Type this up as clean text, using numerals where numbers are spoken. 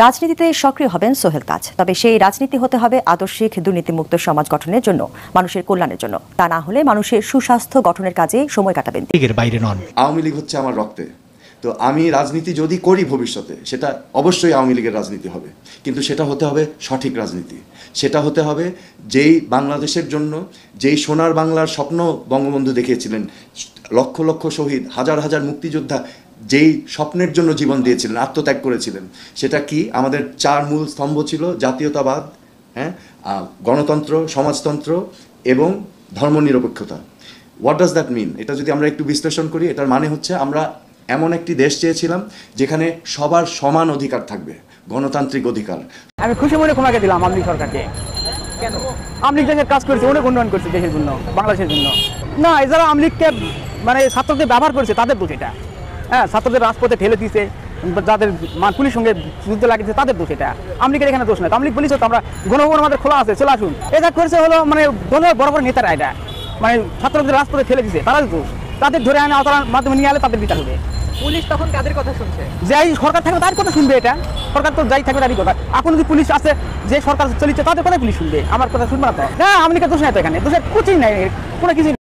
রাজনীতিতে সক্রিয় হবেন সোহেল তাজ, তবে সেই রাজনীতি হতে হবে আদর্শিক দুর্নীতিমুক্ত সমাজ গঠনের জন্য, মানুষের কল্যাণের জন্য। তা না হলে মানুষের সুস্বাস্থ্য গঠনের কাজে সময় কাটাবেন। বাইরে নন। আওয়ামী লীগ হচ্ছে আমার রক্তে, তো আমি রাজনীতি যদি করি ভবিষ্যতে, সেটা অবশ্যই আওয়ামী লীগের রাজনীতি হবে, কিন্তু সেটা হতে হবে সঠিক রাজনীতি। সেটা হতে হবে যেই বাংলাদেশের জন্য, যেই সোনার বাংলার স্বপ্ন বঙ্গবন্ধু দেখিয়েছিলেন, লক্ষ লক্ষ শহীদ, হাজার হাজার মুক্তিযোদ্ধা যেই স্বপ্নের জন্য জীবন দিয়েছিলেন, আত্মত্যাগ করেছিলেন। সেটা কি? আমাদের চার মূল স্তম্ভ ছিল: জাতীয়তাবাদ, গণতন্ত্র, সমাজতন্ত্র এবং ধর্মনিরপেক্ষতা। What does that mean? এটা যদি আমরা একটু বিশ্লেষণ করি, এটার মানে হচ্ছে আমরা এমন একটি দেশ চেয়েছিলাম যেখানে সবার সমান অধিকার থাকবে, গণতান্ত্রিক অধিকার। আমি খুশি মনে ক্ষমাকে দিলাম আওয়ামী লীগ সরকারকে। কেন? আওয়ামী লীগ দেশের কাজ করেছে, অনেক উন্নয়ন করছে দেশের জন্য, বাংলাদেশের জন্য। না, যারা আওয়ামী লীগকে মানে ছাত্রদের ব্যবহার করেছে তাদের দোষ এটা। ছাত্রদের রাজপথে ঠেলে দিয়েছে, যাদের পুলিশের সঙ্গে যুদ্ধ লাগিয়েছে তাদের দোষ এটা। আওয়ামী লীগের এখানে দোষ নয়। আওয়ামী লীগ বলেছে তো আমরা গণভবন আমাদের খোলা আছে, চলে আসুন। এটা করেছে হলো মানে বড় বড় নেতারা, এটা মানে ছাত্রদের রাজপথে ঠেলে দিয়েছে, তারা দোষ। তাদের ধরে আনে আওতার মাধ্যমে নিয়ে আলে তাদের বিচার হবে। পুলিশ তখন কাদের কথা শুনছে? যাই সরকার থাকবে তার কথা শুনবে। এটা সরকার তো যাই থাকবে তারই কথা। এখন যদি পুলিশ আছে, যে সরকার চলিচ্ছে তাদের কথা পুলিশ শুনবে, আমার কথা শুনবে না। তো না, আওয়ামী লীগের দোষ নাই তো, এখানে দোষের কিছুই নাই, কোনো কিছু।